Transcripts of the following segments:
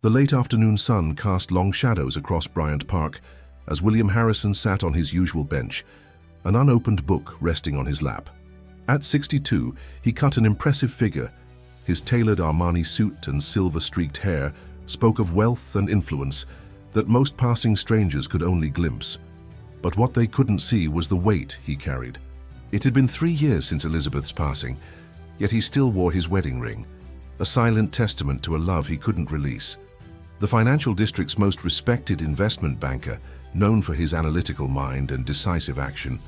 The late afternoon sun cast long shadows across Bryant Park as William Harrison sat on his usual bench, an unopened book resting on his lap. At 62, he cut an impressive figure. His tailored Armani suit and silver-streaked hair spoke of wealth and influence that most passing strangers could only glimpse. But what they couldn't see was the weight he carried. It had been 3 years since Elizabeth's passing, yet he still wore his wedding ring, a silent testament to a love he couldn't release. The financial district's most respected investment banker, known for his analytical mind and decisive action,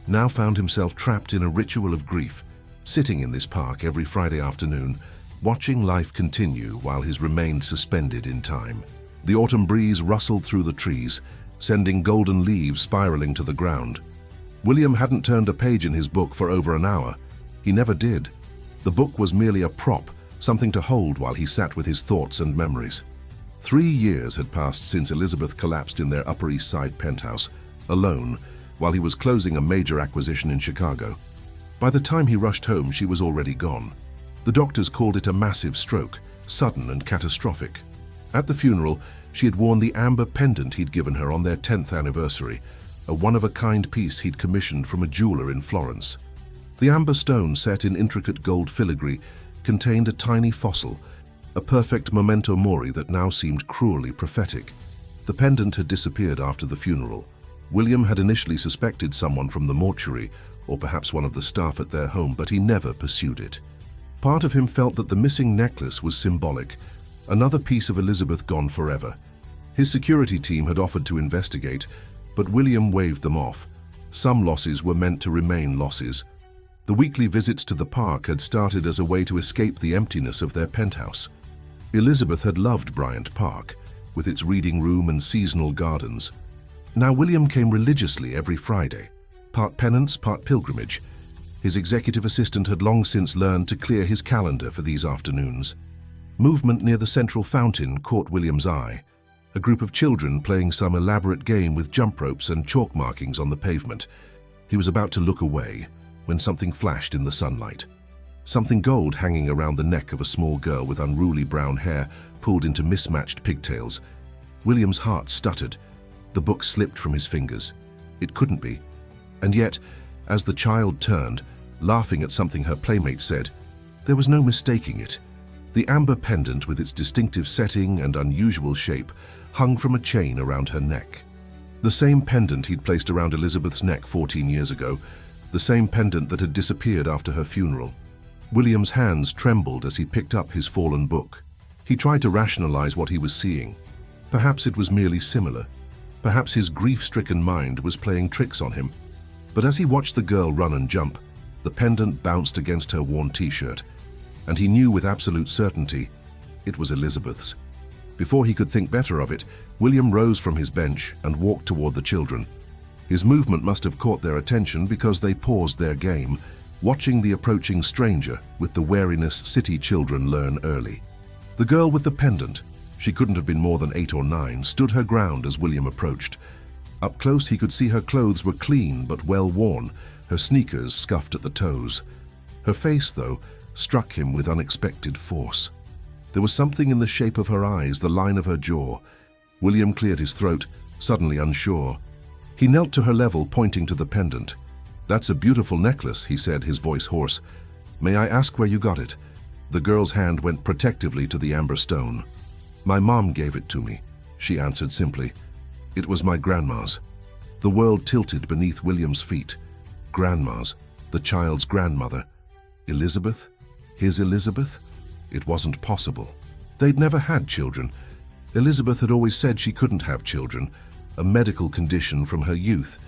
now found himself trapped in a ritual of grief, sitting in this park every Friday afternoon, watching life continue while his remained suspended in time. The autumn breeze rustled through the trees, sending golden leaves spiraling to the ground. William hadn't turned a page in his book for over an hour. He never did. The book was merely a prop, something to hold while he sat with his thoughts and memories. 3 years had passed since Elizabeth collapsed in their Upper East Side penthouse, alone, while he was closing a major acquisition in Chicago. By the time he rushed home, she was already gone. The doctors called it a massive stroke, sudden and catastrophic. At the funeral, she had worn the amber pendant he'd given her on their 10th anniversary, a one-of-a-kind piece he'd commissioned from a jeweler in Florence. The amber stone, set in intricate gold filigree, contained a tiny fossil, a perfect memento mori that now seemed cruelly prophetic. The pendant had disappeared after the funeral. William had initially suspected someone from the mortuary, or perhaps one of the staff at their home, but he never pursued it. Part of him felt that the missing necklace was symbolic, another piece of Elizabeth gone forever. His security team had offered to investigate, but William waved them off. Some losses were meant to remain losses. The weekly visits to the park had started as a way to escape the emptiness of their penthouse. Elizabeth had loved Bryant Park, with its reading room and seasonal gardens. Now William came religiously every Friday, part penance, part pilgrimage. His executive assistant had long since learned to clear his calendar for these afternoons. Movement near the central fountain caught William's eye, a group of children playing some elaborate game with jump ropes and chalk markings on the pavement. He was about to look away when something flashed in the sunlight. Something gold hanging around the neck of a small girl with unruly brown hair pulled into mismatched pigtails. William's heart stuttered. The book slipped from his fingers. It couldn't be. And yet, as the child turned, laughing at something her playmate said, there was no mistaking it. The amber pendant, with its distinctive setting and unusual shape, hung from a chain around her neck. The same pendant he'd placed around Elizabeth's neck 14 years ago, the same pendant that had disappeared after her funeral. William's hands trembled as he picked up his fallen book. He tried to rationalize what he was seeing. Perhaps it was merely similar. Perhaps his grief-stricken mind was playing tricks on him. But as he watched the girl run and jump, the pendant bounced against her worn t-shirt, and he knew with absolute certainty it was Elizabeth's. Before he could think better of it, William rose from his bench and walked toward the children. His movement must have caught their attention because they paused their game, watching the approaching stranger with the wariness city children learn early. The girl with the pendant, she couldn't have been more than 8 or 9, stood her ground as William approached. Up close he could see her clothes were clean but well worn, her sneakers scuffed at the toes. Her face, though, struck him with unexpected force. There was something in the shape of her eyes, the line of her jaw. William cleared his throat, suddenly unsure. He knelt to her level, pointing to the pendant. "That's a beautiful necklace," he said, his voice hoarse. "May I ask where you got it?" The girl's hand went protectively to the amber stone. "My mom gave it to me," she answered simply. "It was my grandma's." The world tilted beneath William's feet. Grandma's, the child's grandmother. Elizabeth? His Elizabeth? It wasn't possible. They'd never had children. Elizabeth had always said she couldn't have children, a medical condition from her youth.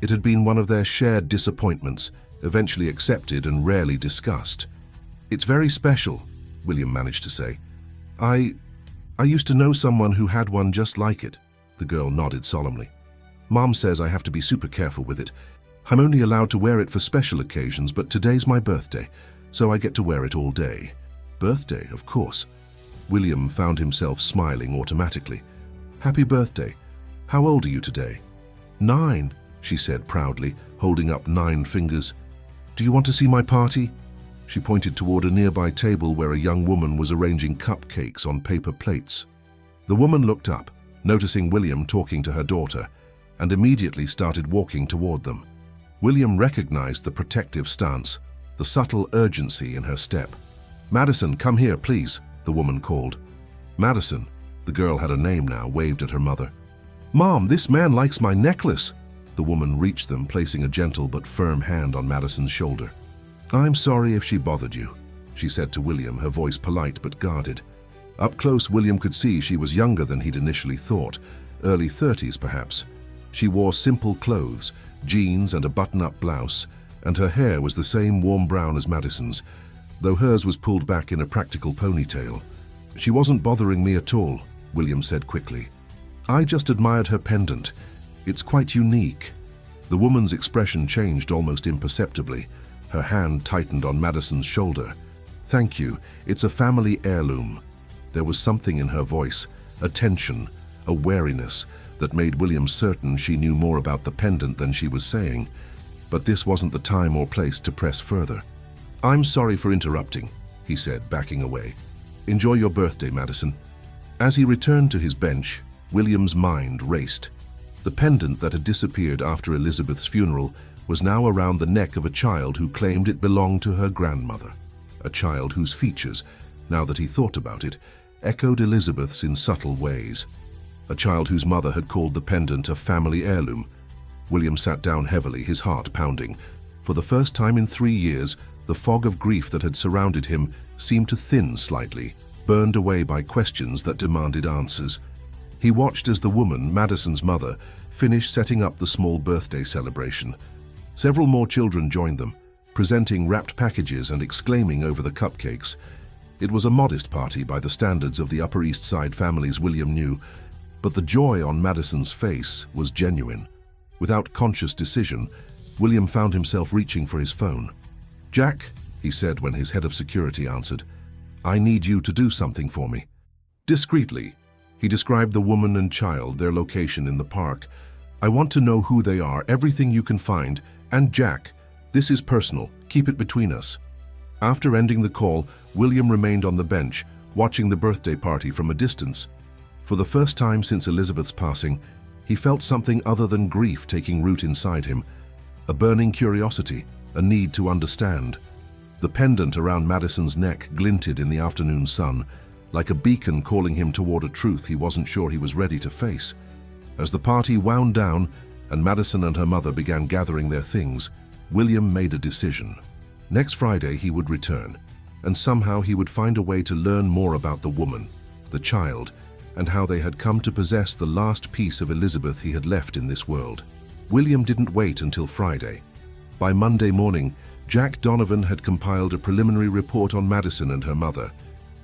It had been one of their shared disappointments, eventually accepted and rarely discussed. "It's very special," William managed to say. I used to know someone who had one just like it," the girl nodded solemnly. "Mom says I have to be super careful with it. I'm only allowed to wear it for special occasions, but today's my birthday, so I get to wear it all day." Birthday, of course. William found himself smiling automatically. "Happy birthday. How old are you today?" 9, she said proudly, holding up 9 fingers. "Do you want to see my party?" She pointed toward a nearby table where a young woman was arranging cupcakes on paper plates. The woman looked up, noticing William talking to her daughter, and immediately started walking toward them. William recognized the protective stance, the subtle urgency in her step. "Madison, come here, please," the woman called. Madison, the girl had a name now, waved at her mother. "Mom, this man likes my necklace." The woman reached them, placing a gentle but firm hand on Madison's shoulder. "I'm sorry if she bothered you," she said to William, her voice polite but guarded. Up close, William could see she was younger than he'd initially thought, early 30s perhaps. She wore simple clothes, jeans and a button-up blouse, and her hair was the same warm brown as Madison's, though hers was pulled back in a practical ponytail. "She wasn't bothering me at all," William said quickly. "I just admired her pendant. It's quite unique." The woman's expression changed almost imperceptibly. Her hand tightened on Madison's shoulder. "Thank you. It's a family heirloom." There was something in her voice, a tension, a wariness, that made William certain she knew more about the pendant than she was saying. But this wasn't the time or place to press further. "I'm sorry for interrupting," he said, backing away. "Enjoy your birthday, Madison." As he returned to his bench, William's mind raced. The pendant that had disappeared after Elizabeth's funeral was now around the neck of a child who claimed it belonged to her grandmother. A child whose features, now that he thought about it, echoed Elizabeth's in subtle ways. A child whose mother had called the pendant a family heirloom. William sat down heavily, his heart pounding. For the first time in 3 years, the fog of grief that had surrounded him seemed to thin slightly, burned away by questions that demanded answers. He watched as the woman, Madison's mother, finished setting up the small birthday celebration. Several more children joined them, presenting wrapped packages and exclaiming over the cupcakes. It was a modest party by the standards of the Upper East Side families William knew, but the joy on Madison's face was genuine. Without conscious decision, William found himself reaching for his phone. "Jack," he said when his head of security answered, "I need you to do something for me." Discreetly, he described the woman and child, their location in the park. "I want to know who they are, everything you can find, and Jack, this is personal, keep it between us." After ending the call, William remained on the bench, watching the birthday party from a distance. For the first time since Elizabeth's passing, he felt something other than grief taking root inside him, a burning curiosity, a need to understand. The pendant around Madison's neck glinted in the afternoon sun, like a beacon calling him toward a truth he wasn't sure he was ready to face. As the party wound down and Madison and her mother began gathering their things, William made a decision. Next Friday he would return, and somehow he would find a way to learn more about the woman, the child, and how they had come to possess the last piece of Elizabeth he had left in this world. William didn't wait until Friday. By Monday morning, Jack Donovan had compiled a preliminary report on Madison and her mother.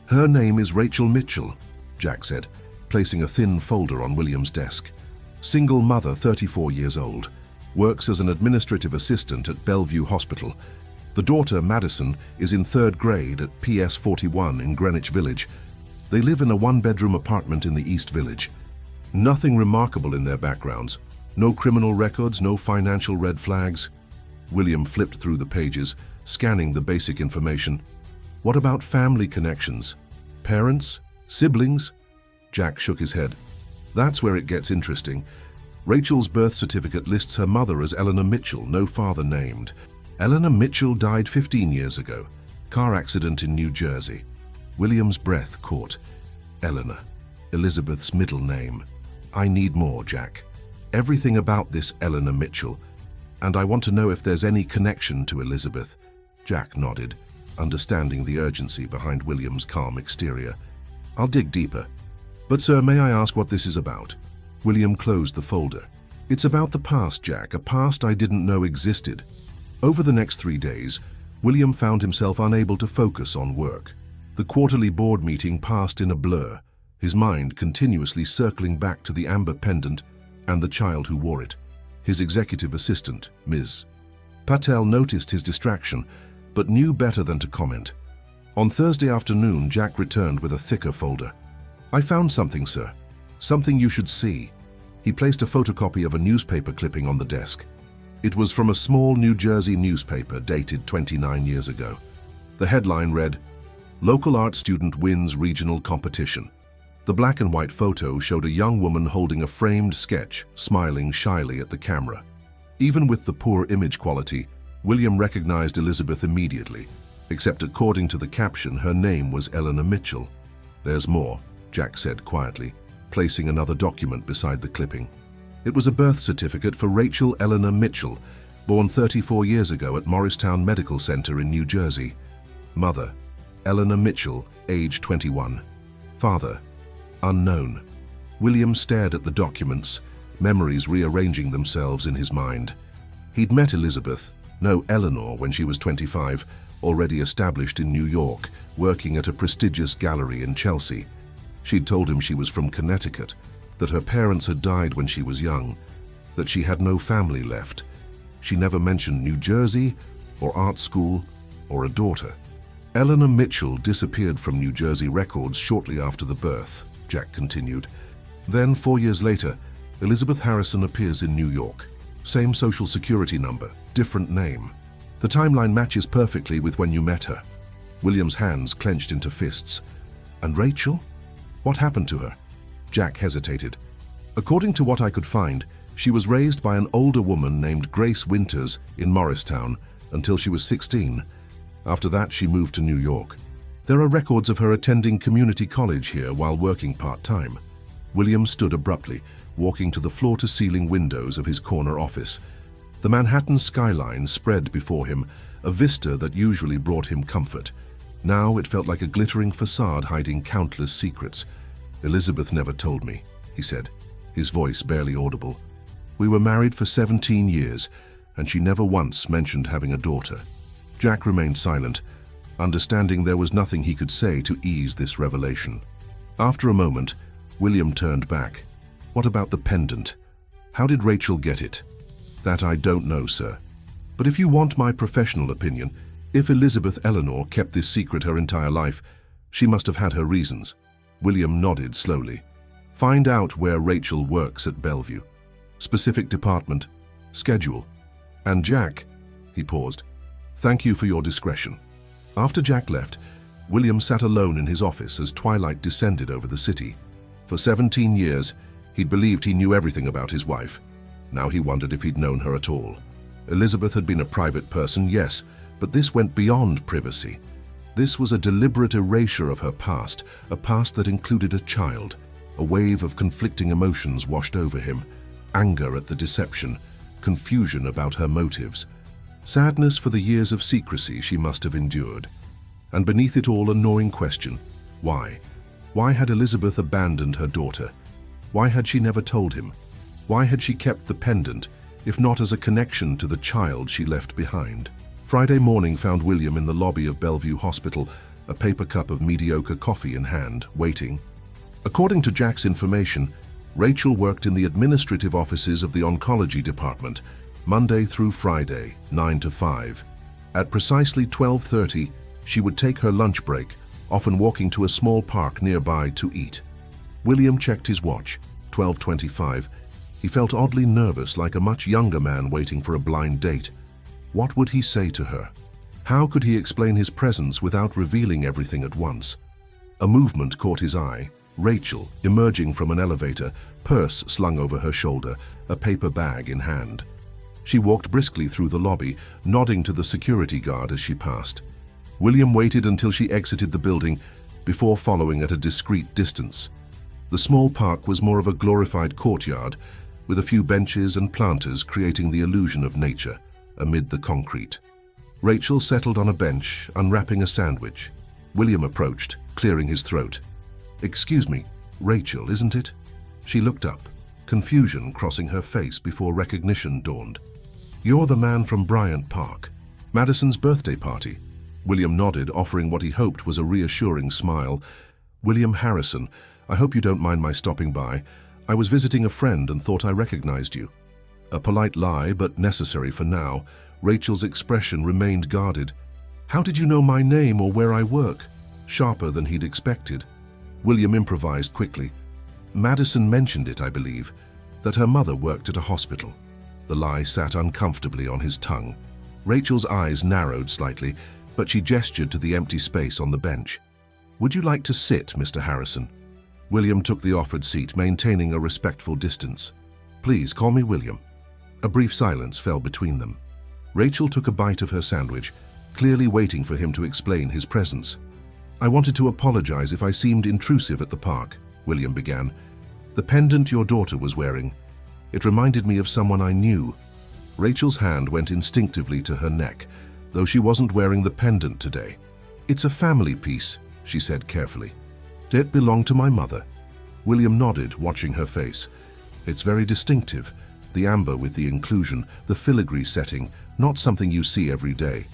"Her name is Rachel Mitchell," Jack said, placing a thin folder on William's desk. "Single mother, 34 years old. Works as an administrative assistant at Bellevue Hospital. The daughter, Madison, is in 3rd grade at PS 41 in Greenwich Village. They live in a 1-bedroom apartment in the East Village. Nothing remarkable in their backgrounds. No criminal records, no financial red flags." William flipped through the pages, scanning the basic information. "What about family connections? Parents? Siblings?" Jack shook his head. "That's where it gets interesting. Rachel's birth certificate lists her mother as Eleanor Mitchell, no father named. Eleanor Mitchell died 15 years ago. Car accident in New Jersey." William's breath caught. Eleanor, Elizabeth's middle name. "I need more, Jack. Everything about this Eleanor Mitchell. And I want to know if there's any connection to Elizabeth." Jack nodded, understanding the urgency behind William's calm exterior. "I'll dig deeper. But sir, may I ask what this is about?" William closed the folder. "It's about the past, Jack, a past I didn't know existed." Over the next 3 days, William found himself unable to focus on work. The quarterly board meeting passed in a blur, his mind continuously circling back to the amber pendant and the child who wore it. His executive assistant, Ms. Patel, noticed his distraction, but knew better than to comment. On Thursday afternoon, Jack returned with a thicker folder. "I found something, sir. Something you should see." He placed a photocopy of a newspaper clipping on the desk. It was from a small New Jersey newspaper dated 29 years ago. The headline read, "Local art student wins regional competition." The black and white photo showed a young woman holding a framed sketch, smiling shyly at the camera. Even with the poor image quality, William recognized Elizabeth immediately, except according to the caption, her name was Eleanor Mitchell. "There's more," Jack said quietly, placing another document beside the clipping. It was a birth certificate for Rachel Eleanor Mitchell, born 34 years ago at Morristown Medical Center in New Jersey. Mother, Eleanor Mitchell, age 21. Father, unknown. William stared at the documents, memories rearranging themselves in his mind. He'd met Elizabeth, no Eleanor, when she was 25, already established in New York, working at a prestigious gallery in Chelsea. She'd told him she was from Connecticut, that her parents had died when she was young, that she had no family left. She never mentioned New Jersey, or art school, or a daughter. Eleanor Mitchell disappeared from New Jersey records shortly after the birth, Jack continued. Then, 4 years later, Elizabeth Harrison appears in New York. Same social security number, different name. The timeline matches perfectly with when you met her. William's hands clenched into fists. And Rachel? What happened to her? Jack hesitated. According to what I could find, she was raised by an older woman named Grace Winters in Morristown until she was 16. After that, she moved to New York. There are records of her attending community college here while working part-time. William stood abruptly, walking to the floor-to-ceiling windows of his corner office. The Manhattan skyline spread before him, a vista that usually brought him comfort. Now it felt like a glittering facade hiding countless secrets. "Elizabeth never told me," he said, his voice barely audible. "We were married for 17 years, and she never once mentioned having a daughter." Jack remained silent, understanding there was nothing he could say to ease this revelation. After a moment, William turned back. "What about the pendant? How did Rachel get it?" "That I don't know, sir. But if you want my professional opinion, if Elizabeth Eleanor kept this secret her entire life, she must have had her reasons." William nodded slowly. "Find out where Rachel works at Bellevue. Specific department, schedule. And Jack," he paused, "thank you for your discretion." After Jack left, William sat alone in his office as twilight descended over the city. For 17 years, he'd believed he knew everything about his wife. Now he wondered if he'd known her at all. Elizabeth had been a private person, yes, but this went beyond privacy. This was a deliberate erasure of her past, a past that included a child. A wave of conflicting emotions washed over him. Anger at the deception, confusion about her motives. Sadness for the years of secrecy she must have endured. And beneath it all, a gnawing question. Why? Why had Elizabeth abandoned her daughter? Why had she never told him? Why had she kept the pendant, if not as a connection to the child she left behind? Friday morning found William in the lobby of Bellevue Hospital, a paper cup of mediocre coffee in hand, waiting. According to Jack's information, Rachel worked in the administrative offices of the oncology department, Monday through Friday, 9 to 5. At precisely 12:30, she would take her lunch break, often walking to a small park nearby to eat. William checked his watch, 12:25. He felt oddly nervous, like a much younger man waiting for a blind date. What would he say to her? How could he explain his presence without revealing everything at once? A movement caught his eye. Rachel, emerging from an elevator, purse slung over her shoulder, a paper bag in hand. She walked briskly through the lobby, nodding to the security guard as she passed. William waited until she exited the building before following at a discreet distance. The small park was more of a glorified courtyard, with a few benches and planters creating the illusion of nature amid the concrete. Rachel settled on a bench, unwrapping a sandwich. William approached, clearing his throat. "Excuse me, Rachel, isn't it?" She looked up, confusion crossing her face before recognition dawned. "You're the man from Bryant Park, Madison's birthday party." William nodded, offering what he hoped was a reassuring smile. "William Harrison, I hope you don't mind my stopping by. I was visiting a friend and thought I recognized you." A polite lie, but necessary for now. Rachel's expression remained guarded. "How did you know my name or where I work?" Sharper than he'd expected. William improvised quickly. "Madison mentioned it, I believe, that her mother worked at a hospital." The lie sat uncomfortably on his tongue. Rachel's eyes narrowed slightly, but she gestured to the empty space on the bench. "Would you like to sit, Mr. Harrison?" William took the offered seat, maintaining a respectful distance. "Please, call me William." A brief silence fell between them. Rachel took a bite of her sandwich, clearly waiting for him to explain his presence. "I wanted to apologize if I seemed intrusive at the park," William began. "The pendant your daughter was wearing, it reminded me of someone I knew." Rachel's hand went instinctively to her neck, though she wasn't wearing the pendant today. "It's a family piece," she said carefully. "It belonged to my mother." William nodded, watching her face. "It's very distinctive. The amber with the inclusion, the filigree setting, not something you see every day."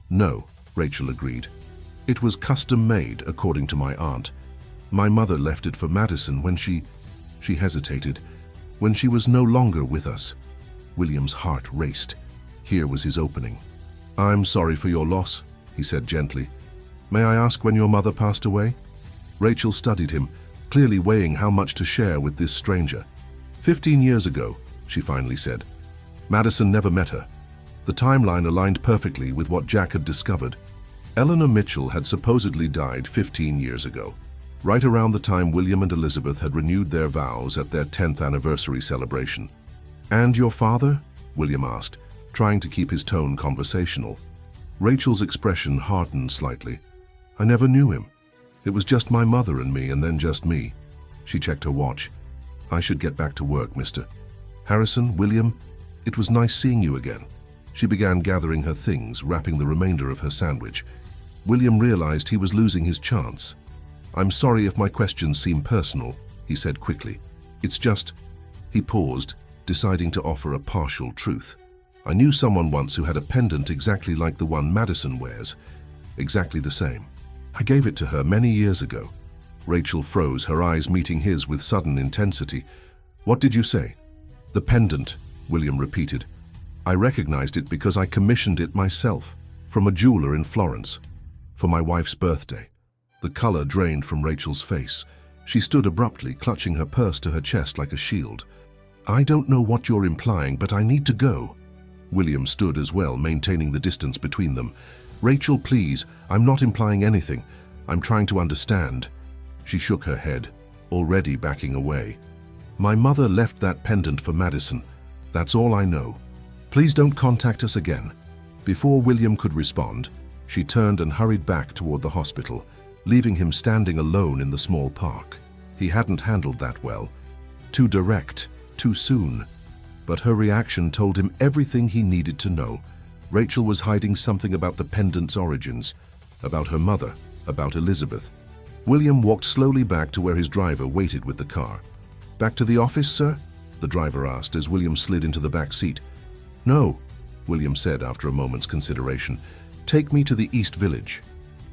"No," Rachel agreed. "It was custom-made, according to my aunt. My mother left it for Madison when she hesitated, when she was no longer with us." William's heart raced. Here was his opening. "I'm sorry for your loss," he said gently. "May I ask when your mother passed away?" Rachel studied him, clearly weighing how much to share with this stranger. 15 years ago, she finally said. Madison never met her. The timeline aligned perfectly with what Jack had discovered. Eleanor Mitchell had supposedly died 15 years ago, right around the time William and Elizabeth had renewed their vows at their 10th anniversary celebration. "And your father?" William asked, trying to keep his tone conversational. Rachel's expression hardened slightly. "I never knew him. It was just my mother and me, and then just me." She checked her watch. "I should get back to work, Mr. Harrison, William, it was nice seeing you again." She began gathering her things, wrapping the remainder of her sandwich. William realized he was losing his chance. "I'm sorry if my questions seem personal," he said quickly. "It's just..." He paused, deciding to offer a partial truth. "I knew someone once who had a pendant exactly like the one Madison wears. Exactly the same. I gave it to her many years ago." Rachel froze, her eyes meeting his with sudden intensity. "What did you say?" "The pendant," William repeated. "I recognized it because I commissioned it myself, from a jeweler in Florence, for my wife's birthday." The color drained from Rachel's face. She stood abruptly, clutching her purse to her chest like a shield. "I don't know what you're implying, but I need to go." William stood as well, maintaining the distance between them. "Rachel, please, I'm not implying anything. I'm trying to understand." She shook her head, already backing away. "My mother left that pendant for Madison. That's all I know. Please don't contact us again." Before William could respond, she turned and hurried back toward the hospital, leaving him standing alone in the small park. He hadn't handled that well. Too direct, too soon. But her reaction told him everything he needed to know. Rachel was hiding something about the pendant's origins, about her mother, about Elizabeth. William walked slowly back to where his driver waited with the car. "Back to the office, sir?" the driver asked as William slid into the back seat. "No," William said after a moment's consideration. "Take me to the East Village.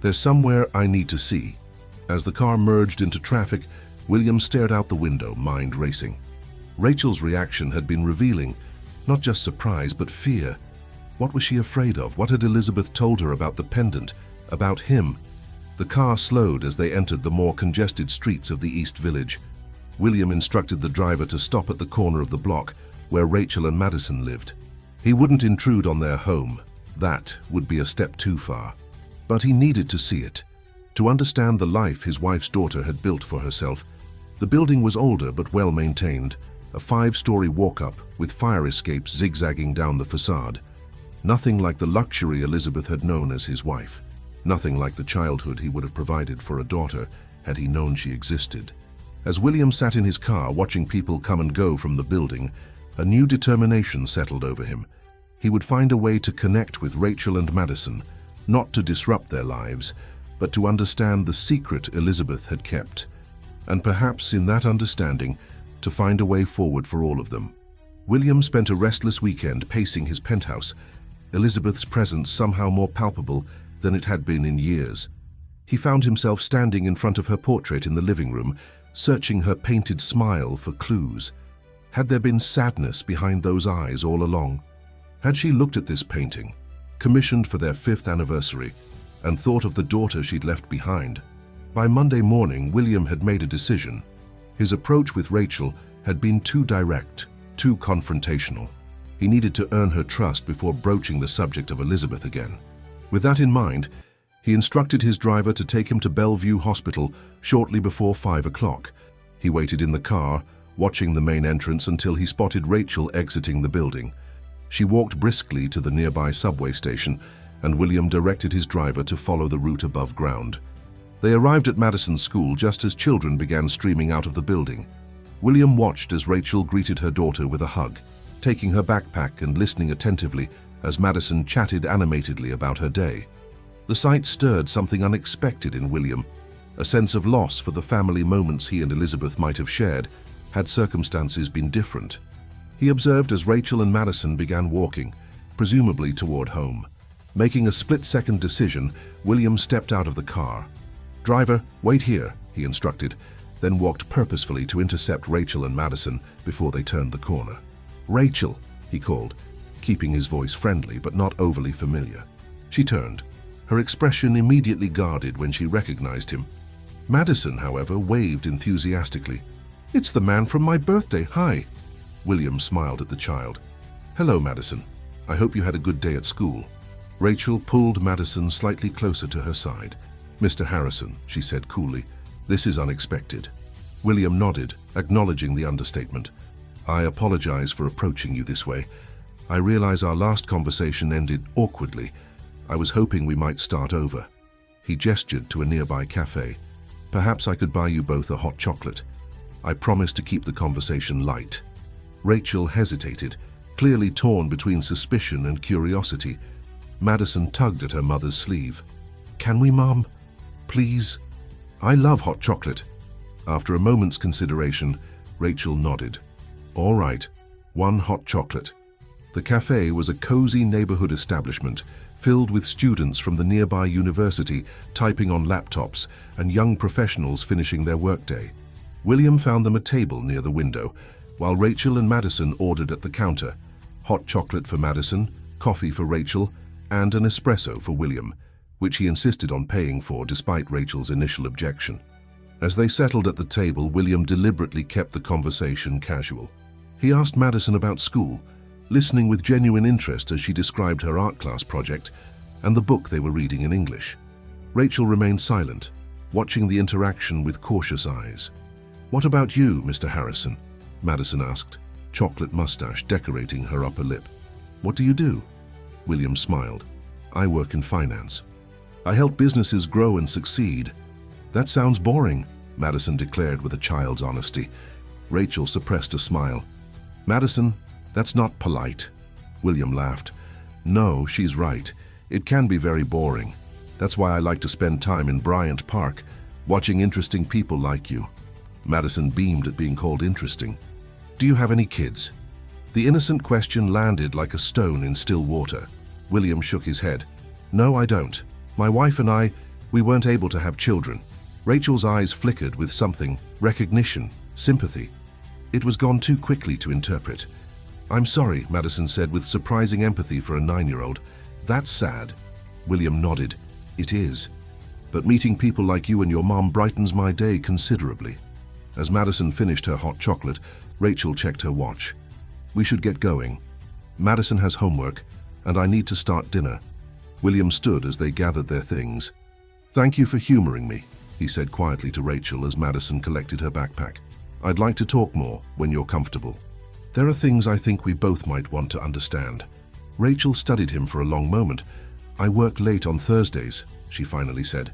There's somewhere I need to see." As the car merged into traffic, William stared out the window, mind racing. Rachel's reaction had been revealing, not just surprise, but fear. What was she afraid of? What had Elizabeth told her about the pendant, about him? The car slowed as they entered the more congested streets of the East Village. William instructed the driver to stop at the corner of the block where Rachel and Madison lived. He wouldn't intrude on their home. That would be a step too far. But he needed to see it, to understand the life his wife's daughter had built for herself. The building was older but well maintained, a 5-story walk-up with fire escapes zigzagging down the facade. Nothing like the luxury Elizabeth had known as his wife. Nothing like the childhood he would have provided for a daughter had he known she existed. As William sat in his car watching people come and go from the building, a new determination settled over him. He would find a way to connect with Rachel and Madison, not to disrupt their lives, but to understand the secret Elizabeth had kept. And perhaps in that understanding, to find a way forward for all of them. William spent a restless weekend pacing his penthouse, Elizabeth's presence somehow more palpable than it had been in years. He found himself standing in front of her portrait in the living room, searching her painted smile for clues. Had there been sadness behind those eyes all along? Had she looked at this painting, commissioned for their 5th anniversary, and thought of the daughter she'd left behind? By Monday morning, William had made a decision. His approach with Rachel had been too direct, too confrontational. He needed to earn her trust before broaching the subject of Elizabeth again. With that in mind, he instructed his driver to take him to Bellevue Hospital shortly before 5 o'clock, He waited in the car, watching the main entrance until he spotted Rachel exiting the building. She walked briskly to the nearby subway station, and William directed his driver to follow the route above ground. They arrived at Madison's school just as children began streaming out of the building. William watched as Rachel greeted her daughter with a hug, taking her backpack and listening attentively as Madison chatted animatedly about her day. The sight stirred something unexpected in William, a sense of loss for the family moments he and Elizabeth might have shared had circumstances been different. He observed as Rachel and Madison began walking, presumably toward home. Making a split-second decision, William stepped out of the car. "Driver, wait here," he instructed, then walked purposefully to intercept Rachel and Madison before they turned the corner. "Rachel," he called, keeping his voice friendly but not overly familiar. She turned, her expression immediately guarded when she recognized him. Madison, however, waved enthusiastically. "It's the man from my birthday, hi." William smiled at the child. "Hello, Madison. I hope you had a good day at school." Rachel pulled Madison slightly closer to her side. "Mr. Harrison," she said coolly, "this is unexpected." William nodded, acknowledging the understatement. "I apologize for approaching you this way. I realize our last conversation ended awkwardly. I was hoping we might start over." He gestured to a nearby cafe. "Perhaps I could buy you both a hot chocolate. I promise to keep the conversation light." Rachel hesitated, clearly torn between suspicion and curiosity. Madison tugged at her mother's sleeve. "Can we, Mom? Please? I love hot chocolate." After a moment's consideration, Rachel nodded. "All right, one hot chocolate." The cafe was a cozy neighborhood establishment filled with students from the nearby university typing on laptops and young professionals finishing their workday. William found them a table near the window, while Rachel and Madison ordered at the counter. Hot chocolate for Madison, coffee for Rachel, and an espresso for William, which he insisted on paying for despite Rachel's initial objection. As they settled at the table, William deliberately kept the conversation casual. He asked Madison about school, listening with genuine interest as she described her art class project and the book they were reading in English. Rachel remained silent, watching the interaction with cautious eyes. "What about you, Mr. Harrison?" Madison asked, chocolate mustache decorating her upper lip. "What do you do?" William smiled. "I work in finance. I help businesses grow and succeed." "That sounds boring," Madison declared with a child's honesty. Rachel suppressed a smile. "Madison, that's not polite." William laughed. "No, she's right. It can be very boring. That's why I like to spend time in Bryant Park, watching interesting people like you." Madison beamed at being called interesting. "Do you have any kids?" The innocent question landed like a stone in still water. William shook his head. "No, I don't. My wife and I, we weren't able to have children." Rachel's eyes flickered with something, recognition, sympathy. It was gone too quickly to interpret. "I'm sorry," Madison said with surprising empathy for a 9-year-old. "That's sad." William nodded. "It is. But meeting people like you and your mom brightens my day considerably." As Madison finished her hot chocolate, Rachel checked her watch. "We should get going. Madison has homework, and I need to start dinner." William stood as they gathered their things. "Thank you for humoring me," he said quietly to Rachel as Madison collected her backpack. "I'd like to talk more when you're comfortable. There are things I think we both might want to understand." Rachel studied him for a long moment. "I work late on Thursdays," she finally said.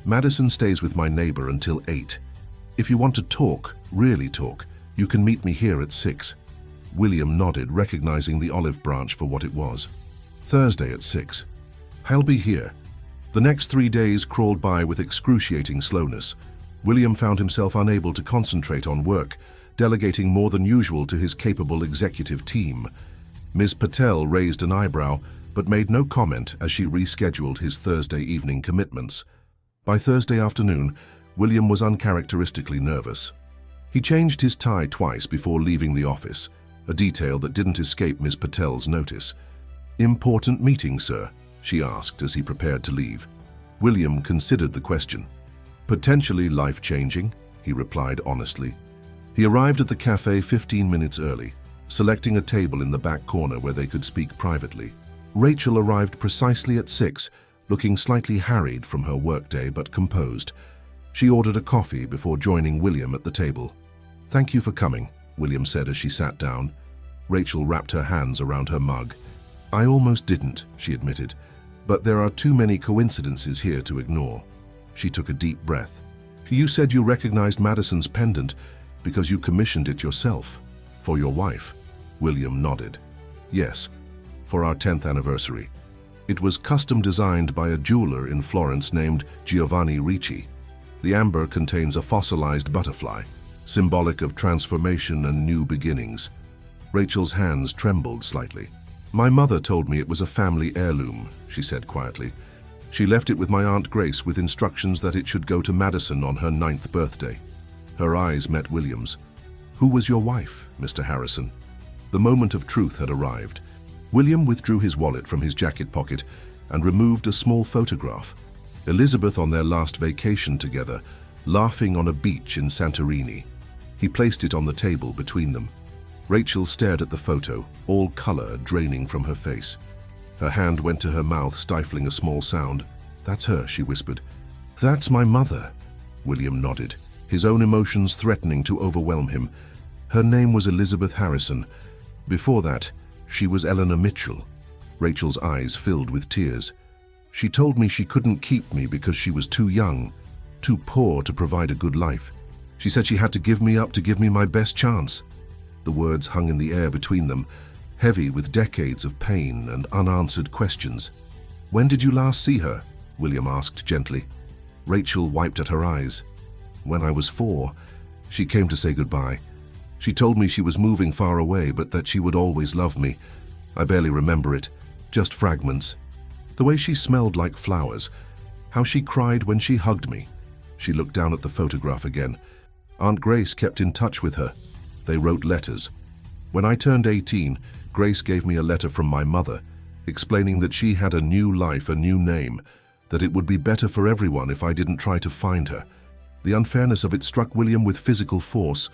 "Madison stays with my neighbor until 8. If you want to talk, really talk, you can meet me here at 6. William nodded, recognizing the olive branch for what it was. "Thursday at 6. I'll be here." The next 3 days crawled by with excruciating slowness. William found himself unable to concentrate on work, delegating more than usual to his capable executive team. Ms. Patel raised an eyebrow, but made no comment as she rescheduled his Thursday evening commitments. By Thursday afternoon, William was uncharacteristically nervous. He changed his tie twice before leaving the office, a detail that didn't escape Ms. Patel's notice. "Important meeting, sir?" she asked as he prepared to leave. William considered the question. "Potentially life-changing," he replied honestly. He arrived at the cafe 15 minutes early, selecting a table in the back corner where they could speak privately. Rachel arrived precisely at 6, looking slightly harried from her workday but composed. She ordered a coffee before joining William at the table. "Thank you for coming," William said as she sat down. Rachel wrapped her hands around her mug. "I almost didn't," she admitted, "but there are too many coincidences here to ignore." She took a deep breath. "You said you recognized Madison's pendant because you commissioned it yourself, for your wife." William nodded. "Yes, for our 10th anniversary. It was custom designed by a jeweler in Florence named Giovanni Ricci. The amber contains a fossilized butterfly, symbolic of transformation and new beginnings." Rachel's hands trembled slightly. "My mother told me it was a family heirloom," she said quietly. "She left it with my Aunt Grace with instructions that it should go to Madison on her 9th birthday." Her eyes met William's. "Who was your wife, Mr. Harrison?" The moment of truth had arrived. William withdrew his wallet from his jacket pocket and removed a small photograph. Elizabeth on their last vacation together, laughing on a beach in Santorini. He placed it on the table between them. Rachel stared at the photo, all color draining from her face. Her hand went to her mouth, stifling a small sound. "That's her," she whispered. "That's my mother." William nodded, his own emotions threatening to overwhelm him. "Her name was Elizabeth Harrison. Before that, she was Eleanor Mitchell." Rachel's eyes filled with tears. "She told me she couldn't keep me because she was too young, too poor to provide a good life. She said she had to give me up to give me my best chance." The words hung in the air between them, heavy with decades of pain and unanswered questions. "When did you last see her?" William asked gently. Rachel wiped at her eyes. "When I was 4, she came to say goodbye. She told me she was moving far away, but that she would always love me. I barely remember it, just fragments. The way she smelled like flowers, how she cried when she hugged me." She looked down at the photograph again. "Aunt Grace kept in touch with her. They wrote letters. When I turned 18, Grace gave me a letter from my mother, explaining that she had a new life, a new name, that it would be better for everyone if I didn't try to find her. The unfairness of it struck William with physical force.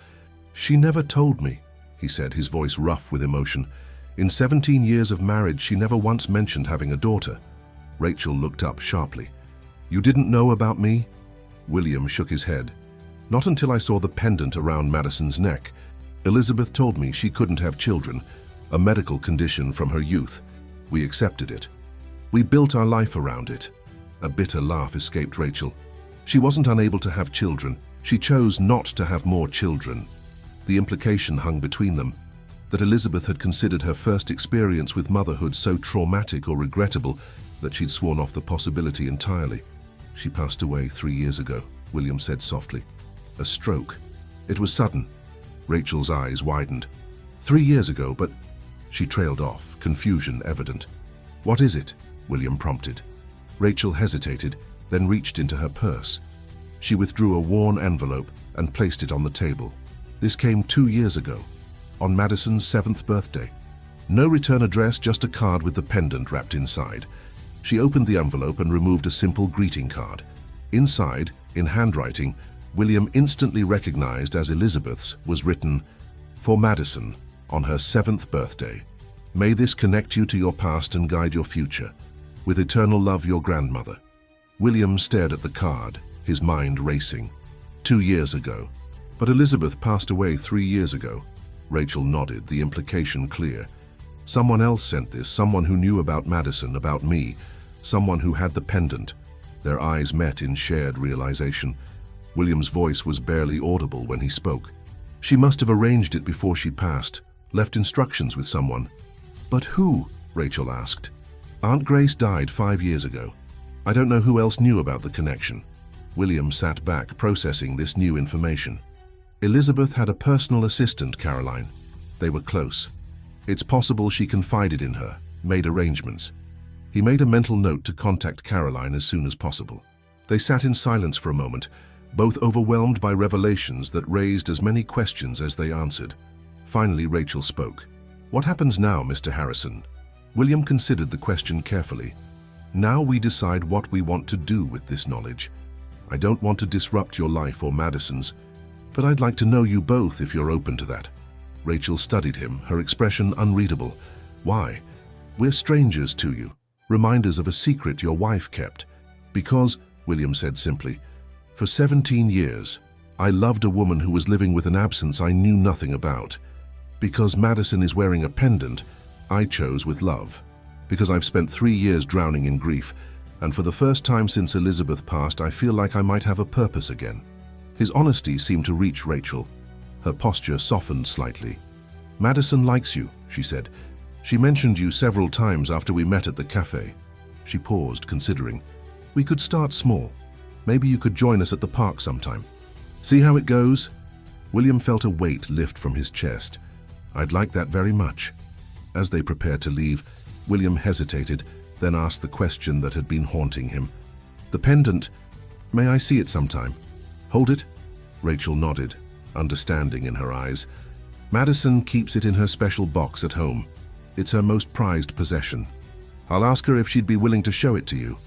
"She never told me," he said, his voice rough with emotion. "In 17 years of marriage, she never once mentioned having a daughter." Rachel looked up sharply. "You didn't know about me?" William shook his head. "Not until I saw the pendant around Madison's neck. Elizabeth told me she couldn't have children, a medical condition from her youth. We accepted it. We built our life around it." A bitter laugh escaped Rachel. "She wasn't unable to have children. She chose not to have more children." The implication hung between them, that Elizabeth had considered her first experience with motherhood so traumatic or regrettable that she'd sworn off the possibility entirely. "She passed away 3 years ago," William said softly. "A stroke. It was sudden." Rachel's eyes widened. 3 years ago, but..." She trailed off, confusion evident. "What is it?" William prompted. Rachel hesitated, then reached into her purse. She withdrew a worn envelope and placed it on the table. "This came 2 years ago, on Madison's 7th birthday. No return address, just a card with the pendant wrapped inside." She opened the envelope and removed a simple greeting card. Inside, in handwriting, William instantly recognized as Elizabeth's was written, "For Madison, on her 7th birthday. May this connect you to your past and guide your future. With eternal love, your grandmother." William stared at the card, his mind racing. 2 years ago. But Elizabeth passed away 3 years ago. Rachel nodded, the implication clear. Someone else sent this, someone who knew about Madison, about me, someone who had the pendant. Their eyes met in shared realization. William's voice was barely audible when he spoke. "She must have arranged it before she passed, left instructions with someone." "But who?" Rachel asked. "Aunt Grace died 5 years ago. I don't know who else knew about the connection." William sat back, processing this new information. "Elizabeth had a personal assistant, Caroline. They were close. It's possible she confided in her, made arrangements." He made a mental note to contact Caroline as soon as possible. They sat in silence for a moment, both overwhelmed by revelations that raised as many questions as they answered. Finally, Rachel spoke. "What happens now, Mr. Harrison?" William considered the question carefully. "Now we decide what we want to do with this knowledge. I don't want to disrupt your life or Madison's, but I'd like to know you both if you're open to that." Rachel studied him, her expression unreadable. "Why?" "We're strangers to you, reminders of a secret your wife kept." "Because," William said simply, "for 17 years, I loved a woman who was living with an absence I knew nothing about. Because Madison is wearing a pendant, I chose with love. Because I've spent 3 years drowning in grief, and for the first time since Elizabeth passed, I feel like I might have a purpose again. His honesty seemed to reach Rachel. Her posture softened slightly. Madison likes you, she said. She mentioned you several times after we met at the cafe. She paused, considering. We could start small. Maybe you could join us at the park sometime. See how it goes? William felt a weight lift from his chest. I'd like that very much. As they prepared to leave, William hesitated, then asked the question that had been haunting him. The pendant, may I see it sometime? Hold it? Rachel nodded, understanding in her eyes. Madison keeps it in her special box at home. It's her most prized possession. I'll ask her if she'd be willing to show it to you.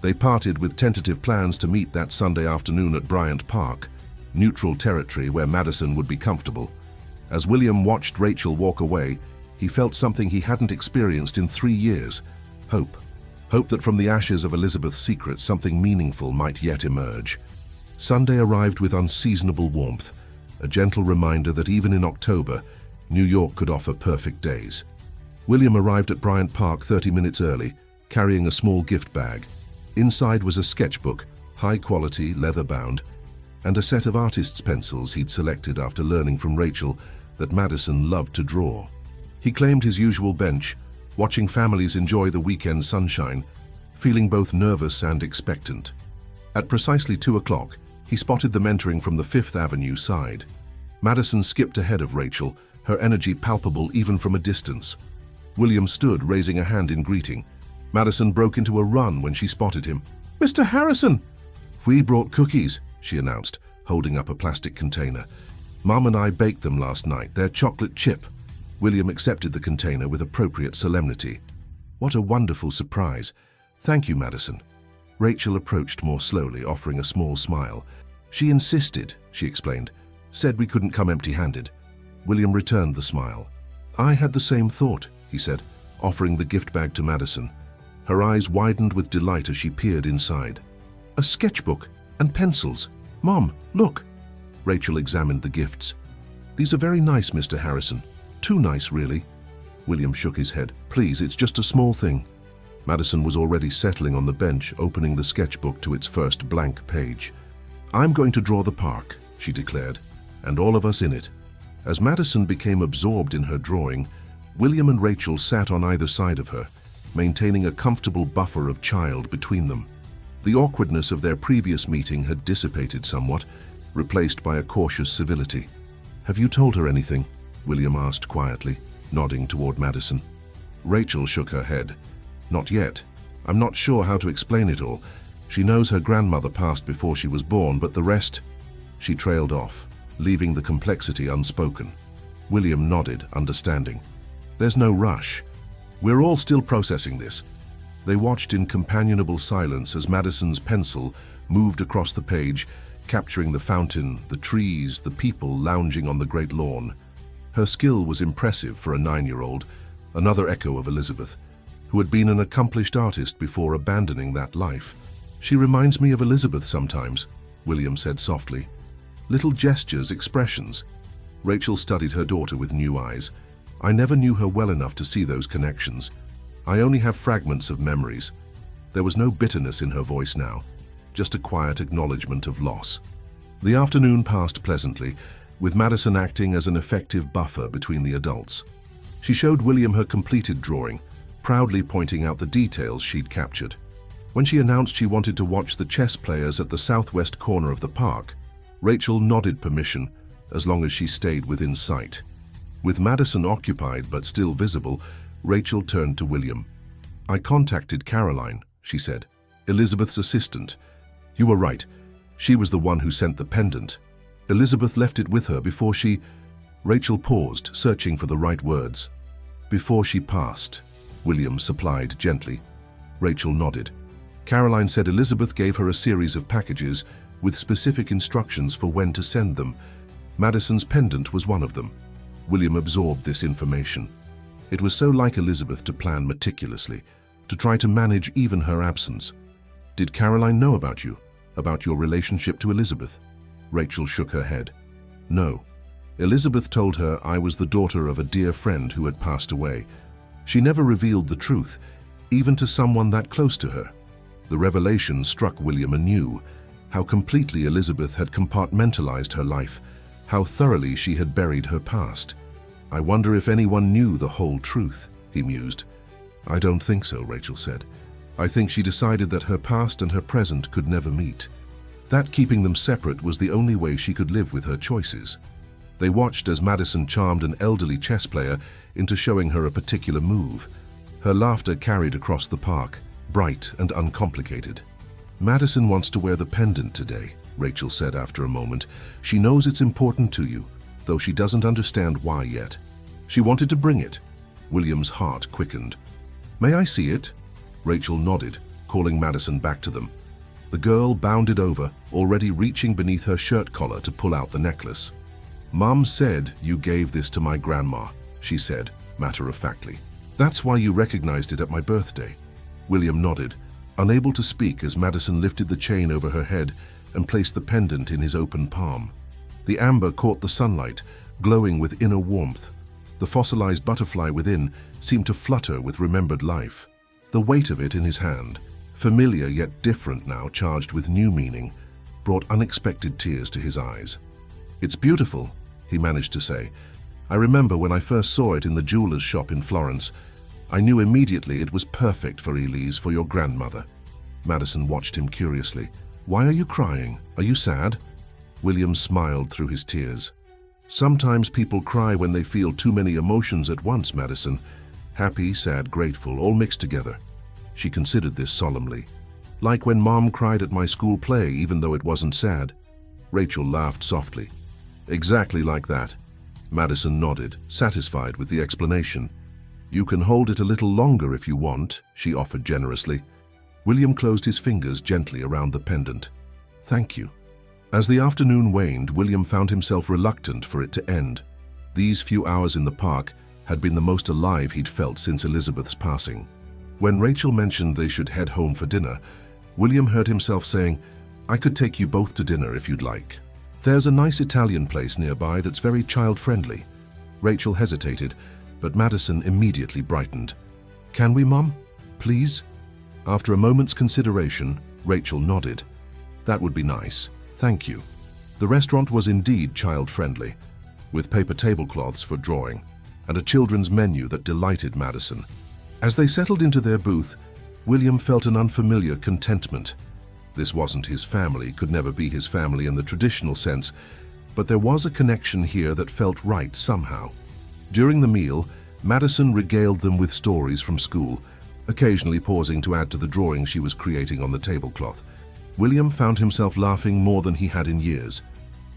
They parted with tentative plans to meet that Sunday afternoon at Bryant Park, neutral territory where Madison would be comfortable. As William watched Rachel walk away, he felt something he hadn't experienced in 3 years. Hope. Hope that from the ashes of Elizabeth's secret, something meaningful might yet emerge. Sunday arrived with unseasonable warmth, a gentle reminder that even in October, New York could offer perfect days. William arrived at Bryant Park 30 minutes early, carrying a small gift bag. Inside was a sketchbook, high-quality, leather-bound, and a set of artist's pencils he'd selected after learning from Rachel that Madison loved to draw. He claimed his usual bench, watching families enjoy the weekend sunshine, feeling both nervous and expectant. At precisely 2 o'clock, he spotted them entering from the Fifth Avenue side. Madison skipped ahead of Rachel, her energy palpable even from a distance. William stood, raising a hand in greeting. Madison broke into a run when she spotted him. "Mr. Harrison!" "We brought cookies," she announced, holding up a plastic container. "Mom and I baked them last night. They're chocolate chip." William accepted the container with appropriate solemnity. "What a wonderful surprise. Thank you, Madison." Rachel approached more slowly, offering a small smile. "She insisted," she explained. "Said we couldn't come empty-handed." William returned the smile. "I had the same thought," he said, offering the gift bag to Madison. Her eyes widened with delight as she peered inside. "A sketchbook and pencils. Mom, look." Rachel examined the gifts. "These are very nice, Mr. Harrison. Too nice, really." William shook his head. "Please, it's just a small thing." Madison was already settling on the bench, opening the sketchbook to its first blank page. "I'm going to draw the park," she declared, "and all of us in it." As Madison became absorbed in her drawing, William and Rachel sat on either side of her, maintaining a comfortable buffer of child between them. The awkwardness of their previous meeting had dissipated somewhat, replaced by a cautious civility. "Have you told her anything?" William asked quietly, nodding toward Madison. Rachel shook her head. "Not yet. I'm not sure how to explain it all. She knows her grandmother passed before she was born, but the rest—" She trailed off, leaving the complexity unspoken. William nodded, understanding. "There's no rush. We're all still processing this." They watched in companionable silence as Madison's pencil moved across the page, capturing the fountain, the trees, the people lounging on the great lawn. Her skill was impressive for a 9-year-old, another echo of Elizabeth, who had been an accomplished artist before abandoning that life. "She reminds me of Elizabeth sometimes," William said softly. "Little gestures, expressions." Rachel studied her daughter with new eyes. "I never knew her well enough to see those connections. I only have fragments of memories." There was no bitterness in her voice now, just a quiet acknowledgement of loss. The afternoon passed pleasantly, with Madison acting as an effective buffer between the adults. She showed William her completed drawing, proudly pointing out the details she'd captured. When she announced she wanted to watch the chess players at the southwest corner of the park, Rachel nodded permission, as long as she stayed within sight. With Madison occupied but still visible, Rachel turned to William. "I contacted Caroline," she said, "Elizabeth's assistant. You were right. She was the one who sent the pendant. Elizabeth left it with her before she—" Rachel paused, searching for the right words. "Before she passed," William supplied gently. Rachel nodded. Caroline said Elizabeth gave her a series of packages with specific instructions for when to send them. Madison's pendant was one of them. William absorbed this information. It was so like Elizabeth to plan meticulously, to try to manage even her absence. "Did Caroline know about you, about your relationship to Elizabeth?" Rachel shook her head. No. Elizabeth told her I was the daughter of a dear friend who had passed away. She never revealed the truth, even to someone that close to her. The revelation struck William anew, how completely Elizabeth had compartmentalized her life, how thoroughly she had buried her past. I wonder if anyone knew the whole truth, he mused. I don't think so, Rachel said. I think she decided that her past and her present could never meet. That keeping them separate was the only way she could live with her choices. They watched as Madison charmed an elderly chess player into showing her a particular move. Her laughter carried across the park, bright and uncomplicated. Madison wants to wear the pendant today, Rachel said after a moment. She knows it's important to you, though she doesn't understand why yet. She wanted to bring it. William's heart quickened. May I see it? Rachel nodded, calling Madison back to them. The girl bounded over, already reaching beneath her shirt collar to pull out the necklace. Mom said you gave this to my grandma, she said, matter-of-factly. That's why you recognized it at my birthday. William nodded, unable to speak as Madison lifted the chain over her head and placed the pendant in his open palm. The amber caught the sunlight, glowing with inner warmth. The fossilized butterfly within seemed to flutter with remembered life. The weight of it in his hand, familiar yet different now, charged with new meaning, brought unexpected tears to his eyes. It's beautiful, he managed to say. I remember when I first saw it in the jeweler's shop in Florence. I knew immediately it was perfect for Elise, for your grandmother. Madison watched him curiously. Why are you crying? Are you sad? William smiled through his tears. Sometimes people cry when they feel too many emotions at once, Madison. Happy, sad, grateful, all mixed together. She considered this solemnly. Like when Mom cried at my school play, even though it wasn't sad. Rachel laughed softly. Exactly like that. Madison nodded, satisfied with the explanation. You can hold it a little longer if you want, she offered generously. William closed his fingers gently around the pendant. Thank you. As the afternoon waned, William found himself reluctant for it to end. These few hours in the park had been the most alive he'd felt since Elizabeth's passing. When Rachel mentioned they should head home for dinner, William heard himself saying, I could take you both to dinner if you'd like. There's a nice Italian place nearby that's very child-friendly. Rachel hesitated, but Madison immediately brightened. Can we, Mum? Please? After a moment's consideration, Rachel nodded. That would be nice. Thank you. The restaurant was indeed child-friendly, with paper tablecloths for drawing, and a children's menu that delighted Madison. As they settled into their booth, William felt an unfamiliar contentment. This wasn't his family, could never be his family in the traditional sense, but there was a connection here that felt right somehow. During the meal, Madison regaled them with stories from school, occasionally pausing to add to the drawings she was creating on the tablecloth. William found himself laughing more than he had in years.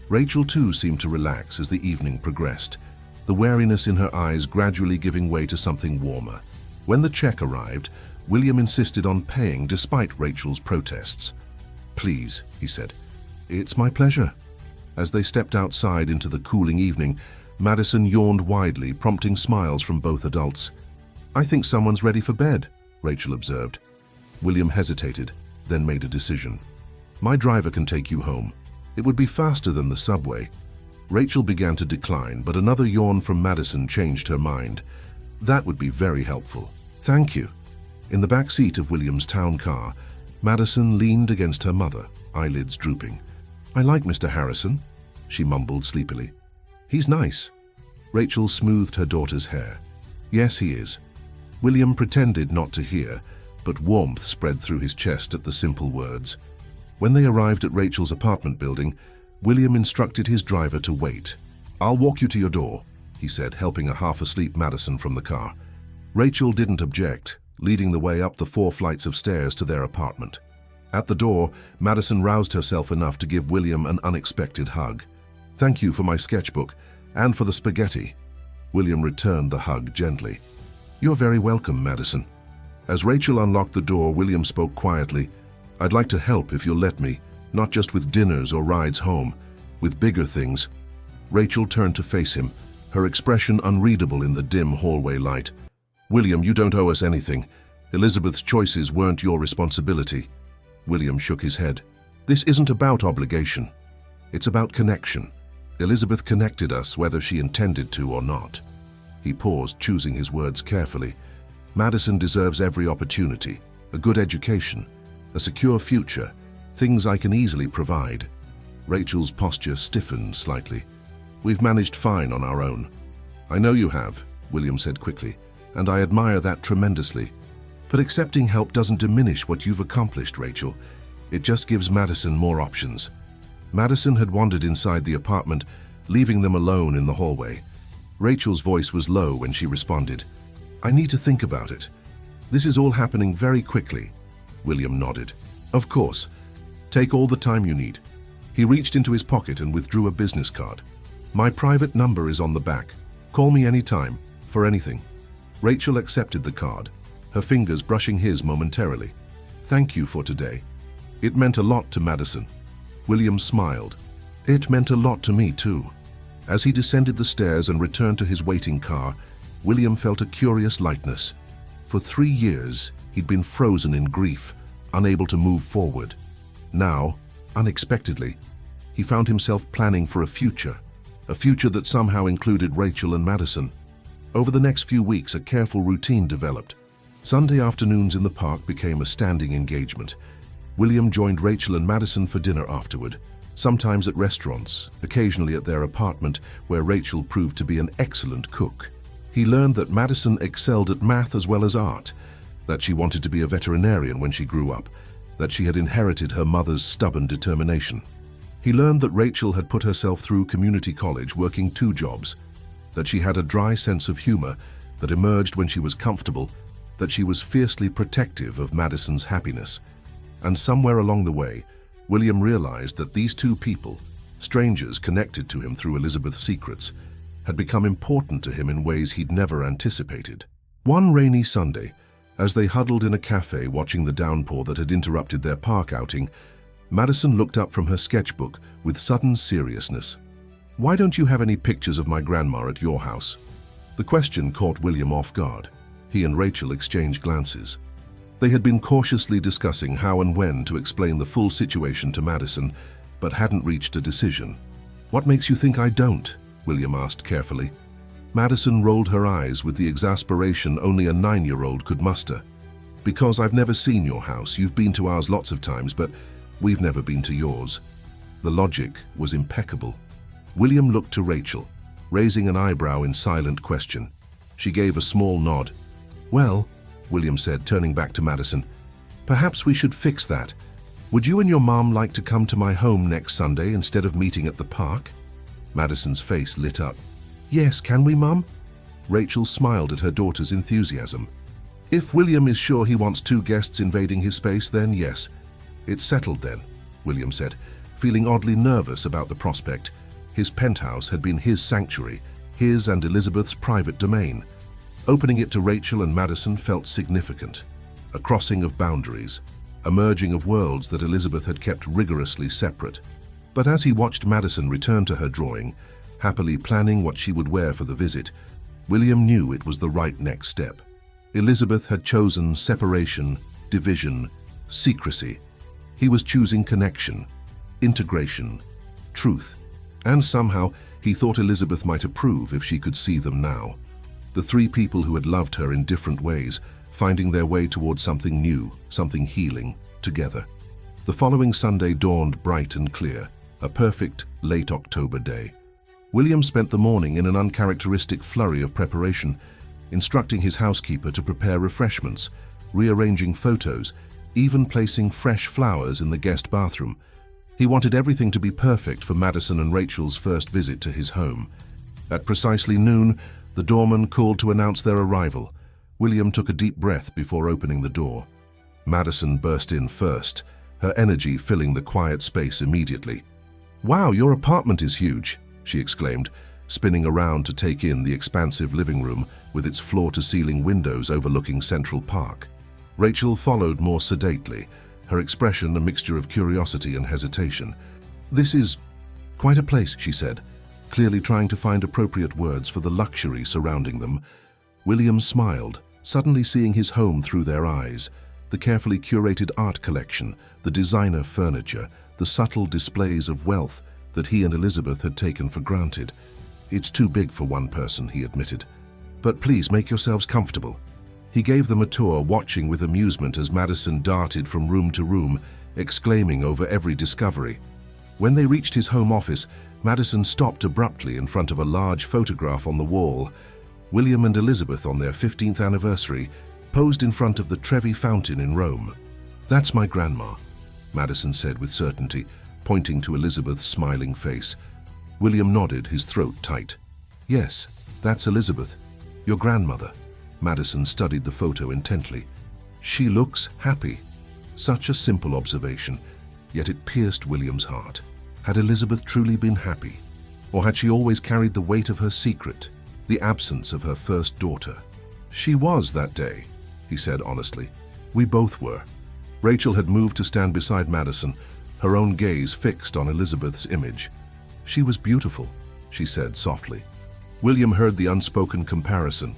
Rachel too seemed to relax as the evening progressed, the wariness in her eyes gradually giving way to something warmer. When the check arrived, William insisted on paying despite Rachel's protests. Please, he said. It's my pleasure. As they stepped outside into the cooling evening, Madison yawned widely, prompting smiles from both adults. I think someone's ready for bed, Rachel observed. William hesitated, then made a decision. My driver can take you home. It would be faster than the subway. Rachel began to decline, but another yawn from Madison changed her mind. That would be very helpful. Thank you. In the back seat of William's town car, Madison leaned against her mother, eyelids drooping. I like Mr. Harrison, she mumbled sleepily. He's nice. Rachel smoothed her daughter's hair. Yes, he is. William pretended not to hear, but warmth spread through his chest at the simple words. When they arrived at Rachel's apartment building, William instructed his driver to wait. I'll walk you to your door, he said, helping a half-asleep Madison from the car. Rachel didn't object, leading the way up the 4 flights of stairs to their apartment. At the door, Madison roused herself enough to give William an unexpected hug. Thank you for my sketchbook, and for the spaghetti. William returned the hug gently. You're very welcome, Madison. As Rachel unlocked the door, William spoke quietly. I'd like to help if you'll let me, not just with dinners or rides home, with bigger things. Rachel turned to face him, her expression unreadable in the dim hallway light. William, you don't owe us anything. Elizabeth's choices weren't your responsibility. William shook his head. This isn't about obligation. It's about connection. Elizabeth connected us whether she intended to or not. He paused, choosing his words carefully. Madison deserves every opportunity, a good education, a secure future, things I can easily provide. Rachel's posture stiffened slightly. We've managed fine on our own. I know you have, William said quickly, and I admire that tremendously. But accepting help doesn't diminish what you've accomplished, Rachel. It just gives Madison more options. Madison had wandered inside the apartment, leaving them alone in the hallway. Rachel's voice was low when she responded. I need to think about it. This is all happening very quickly. William nodded. Of course. Take all the time you need. He reached into his pocket and withdrew a business card. My private number is on the back. Call me anytime, for anything. Rachel accepted the card, her fingers brushing his momentarily. Thank you for today. It meant a lot to Madison. William smiled. It meant a lot to me too. As he descended the stairs and returned to his waiting car, William felt a curious lightness. For 3 years, he'd been frozen in grief, unable to move forward. Now, unexpectedly, he found himself planning for a future that somehow included Rachel and Madison. Over the next few weeks, a careful routine developed. Sunday afternoons in the park became a standing engagement. William joined Rachel and Madison for dinner afterward, sometimes at restaurants, occasionally at their apartment, where Rachel proved to be an excellent cook. He learned that Madison excelled at math as well as art, that she wanted to be a veterinarian when she grew up, that she had inherited her mother's stubborn determination. He learned that Rachel had put herself through community college working 2 jobs, that she had a dry sense of humor that emerged when she was comfortable, that she was fiercely protective of Madison's happiness. And somewhere along the way, William realized that these 2 people, strangers connected to him through Elizabeth's secrets, had become important to him in ways he'd never anticipated. One rainy Sunday, as they huddled in a cafe watching the downpour that had interrupted their park outing, Madison looked up from her sketchbook with sudden seriousness. Why don't you have any pictures of my grandma at your house? The question caught William off guard. He and Rachel exchanged glances. They had been cautiously discussing how and when to explain the full situation to Madison, but hadn't reached a decision. What makes you think I don't? William asked carefully. Madison rolled her eyes with the exasperation only a 9-year-old could muster. Because I've never seen your house. You've been to ours lots of times, but we've never been to yours. The logic was impeccable. William looked to Rachel, raising an eyebrow in silent question. She gave a small nod. Well, William said, turning back to Madison, perhaps we should fix that. Would you and your mom like to come to my home next Sunday instead of meeting at the park? Madison's face lit up. Yes, can we, Mum? Rachel smiled at her daughter's enthusiasm. If William is sure he wants 2 guests invading his space, then yes. It's settled then, William said, feeling oddly nervous about the prospect. His penthouse had been his sanctuary, his and Elizabeth's private domain. Opening it to Rachel and Madison felt significant. A crossing of boundaries, a merging of worlds that Elizabeth had kept rigorously separate. But as he watched Madison return to her drawing, happily planning what she would wear for the visit, William knew it was the right next step. Elizabeth had chosen separation, division, secrecy. He was choosing connection, integration, truth. And somehow, he thought Elizabeth might approve if she could see them now. The 3 people who had loved her in different ways, finding their way towards something new, something healing, together. The following Sunday dawned bright and clear, a perfect late October day. William spent the morning in an uncharacteristic flurry of preparation, instructing his housekeeper to prepare refreshments, rearranging photos, even placing fresh flowers in the guest bathroom. He wanted everything to be perfect for Madison and Rachel's first visit to his home. At precisely noon, the doorman called to announce their arrival. William took a deep breath before opening the door. Madison burst in first, her energy filling the quiet space immediately. "Wow, your apartment is huge," she exclaimed, spinning around to take in the expansive living room with its floor-to-ceiling windows overlooking Central Park. Rachel followed more sedately, her expression a mixture of curiosity and hesitation. "This is quite a place," she said, clearly trying to find appropriate words for the luxury surrounding them. William smiled, suddenly seeing his home through their eyes. The carefully curated art collection, the designer furniture, the subtle displays of wealth. that he and Elizabeth had taken for granted. "It's too big for one person," he admitted. "But please make yourselves comfortable." He gave them a tour, watching with amusement as Madison darted from room to room, exclaiming over every discovery. When they reached his home office, Madison stopped abruptly in front of a large photograph on the wall. William and Elizabeth, on their 15th anniversary, posed in front of the Trevi Fountain in Rome. "That's my grandma," Madison said with certainty, pointing to Elizabeth's smiling face. William nodded, his throat tight. "Yes, that's Elizabeth, your grandmother." Madison studied the photo intently. "She looks happy." Such a simple observation, yet it pierced William's heart. Had Elizabeth truly been happy? Or had she always carried the weight of her secret, the absence of her first daughter? "She was that day," he said honestly. "We both were." Rachel had moved to stand beside Madison, her own gaze fixed on Elizabeth's image. "She was beautiful," she said softly. William heard the unspoken comparison.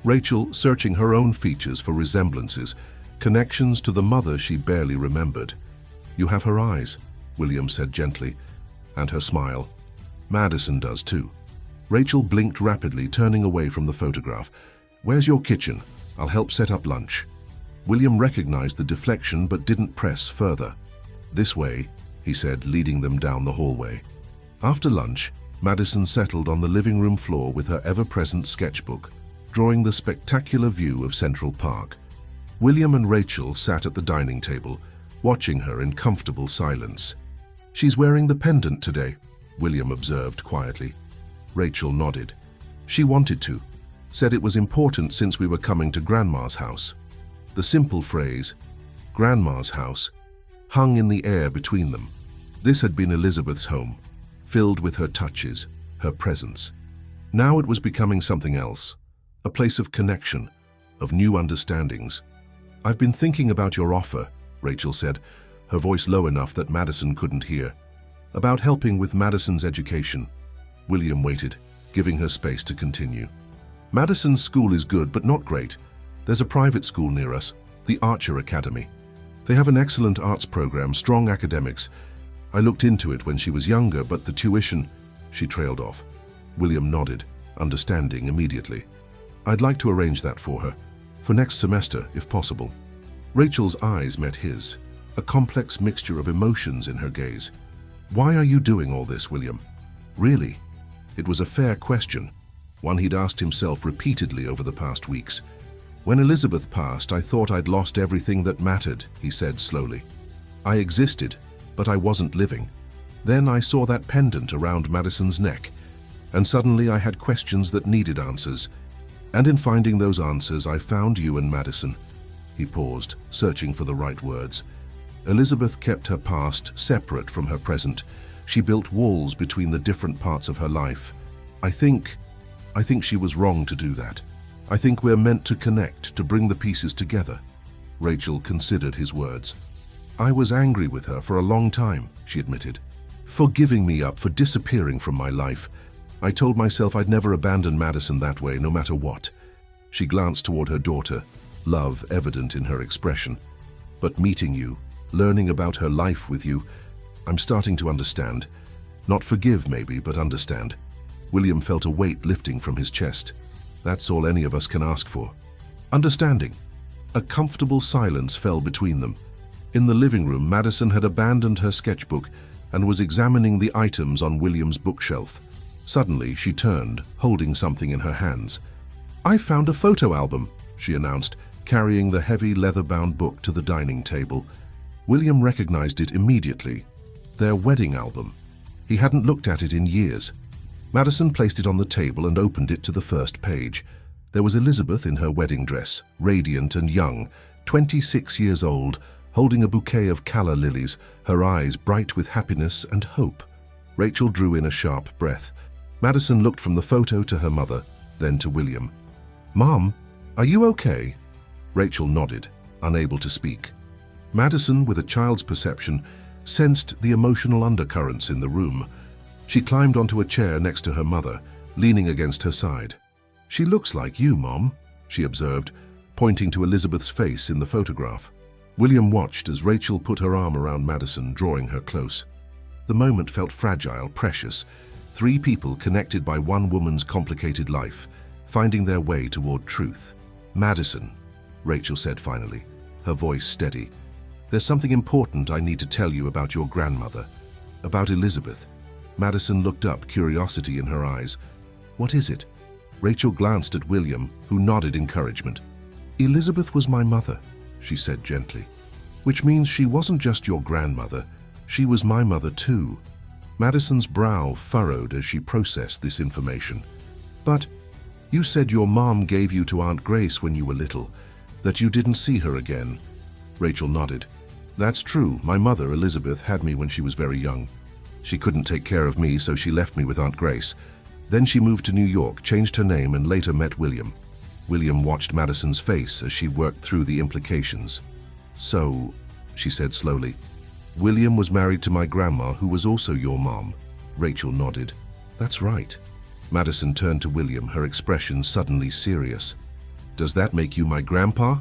Rachel searching her own features for resemblances, connections to the mother she barely remembered. "You have her eyes," William said gently, "and her smile." "Madison does too." Rachel blinked rapidly, turning away from the photograph. "Where's your kitchen? I'll help set up lunch." William recognized the deflection but didn't press further. "This way," he said, leading them down the hallway. After lunch, Madison settled on the living room floor with her ever-present sketchbook, drawing the spectacular view of Central Park. William and Rachel sat at the dining table, watching her in comfortable silence. "She's wearing the pendant today," William observed quietly. Rachel nodded. "She wanted to. Said it was important since we were coming to Grandma's house." The simple phrase, "Grandma's house," hung in the air between them. This had been Elizabeth's home, filled with her touches, her presence. Now it was becoming something else, a place of connection, of new understandings. "I've been thinking about your offer," Rachel said, her voice low enough that Madison couldn't hear. "About helping with Madison's education." William waited, giving her space to continue. "Madison's school is good, but not great. There's a private school near us, the Archer Academy. They have an excellent arts program, strong academics. I looked into it when she was younger, but the tuition—" She trailed off. William nodded, understanding immediately. "I'd like to arrange that for her, for next semester, if possible." Rachel's eyes met his, a complex mixture of emotions in her gaze. "Why are you doing all this, William?" "Really?" It was a fair question, one he'd asked himself repeatedly over the past weeks. "When Elizabeth passed, I thought I'd lost everything that mattered," he said slowly. "I existed, but I wasn't living. Then I saw that pendant around Madison's neck, and suddenly I had questions that needed answers. And in finding those answers, I found you and Madison." He paused, searching for the right words. "Elizabeth kept her past separate from her present. She built walls between the different parts of her life. I think she was wrong to do that. I think we're meant to connect, to bring the pieces together." Rachel considered his words. "I was angry with her for a long time," she admitted, "for giving me up, for disappearing from my life. I told myself I'd never abandon Madison that way, no matter what." She glanced toward her daughter, love evident in her expression. "But meeting you, learning about her life with you, I'm starting to understand. Not forgive, maybe, but understand." William felt a weight lifting from his chest. That's all any of us can ask for. Understanding. A comfortable silence fell between them. In the living room, Madison had abandoned her sketchbook and was examining the items on William's bookshelf. Suddenly, she turned, holding something in her hands. "I found a photo album," she announced, carrying the heavy leather-bound book to the dining table. William recognized it immediately. Their wedding album. He hadn't looked at it in years. Madison placed it on the table and opened it to the first page. There was Elizabeth in her wedding dress, radiant and young, 26 years old, holding a bouquet of calla lilies, her eyes bright with happiness and hope. Rachel drew in a sharp breath. Madison looked from the photo to her mother, then to William. "Mom, are you okay?" Rachel nodded, unable to speak. Madison, with a child's perception, sensed the emotional undercurrents in the room. She climbed onto a chair next to her mother, leaning against her side. "She looks like you, Mom," she observed, pointing to Elizabeth's face in the photograph. William watched as Rachel put her arm around Madison, drawing her close. The moment felt fragile, precious. 3 people connected by one woman's complicated life, finding their way toward truth. "Madison," Rachel said finally, her voice steady. "There's something important I need to tell you about your grandmother. About Elizabeth." Madison looked up, curiosity in her eyes. "What is it?" Rachel glanced at William, who nodded encouragement. "Elizabeth was my mother," she said gently. "Which means she wasn't just your grandmother, she was my mother too." Madison's brow furrowed as she processed this information. "But you said your mom gave you to Aunt Grace when you were little, that you didn't see her again." Rachel nodded. "That's true. My mother, Elizabeth, had me when she was very young. She couldn't take care of me, so she left me with Aunt Grace. Then she moved to New York, changed her name, and later met William." William watched Madison's face as she worked through the implications. "So," she said slowly, "William was married to my grandma, who was also your mom." Rachel nodded. "That's right." Madison turned to William, her expression suddenly serious. "Does that make you my grandpa?"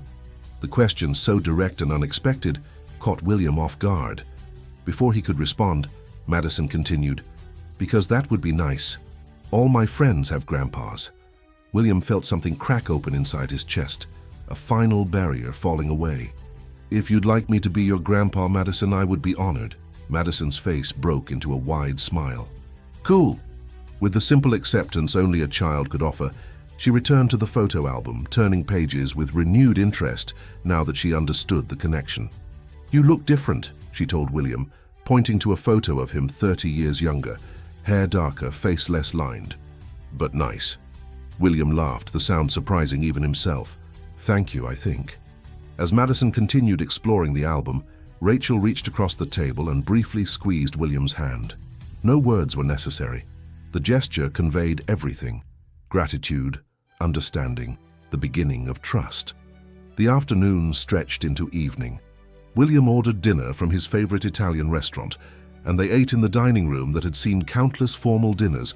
The question, so direct and unexpected, caught William off guard. Before he could respond, Madison continued, "Because that would be nice. All my friends have grandpas." William felt something crack open inside his chest, a final barrier falling away. "If you'd like me to be your grandpa, Madison, I would be honored." Madison's face broke into a wide smile. "Cool." With the simple acceptance only a child could offer, she returned to the photo album, turning pages with renewed interest now that she understood the connection. "You look different," she told William, pointing to a photo of him 30 years younger, hair darker, face less lined. "But nice." William laughed, the sound surprising even himself. "Thank you, I think." As Madison continued exploring the album, Rachel reached across the table and briefly squeezed William's hand. No words were necessary. The gesture conveyed everything: gratitude, understanding, the beginning of trust. The afternoon stretched into evening. William ordered dinner from his favorite Italian restaurant, and they ate in the dining room that had seen countless formal dinners,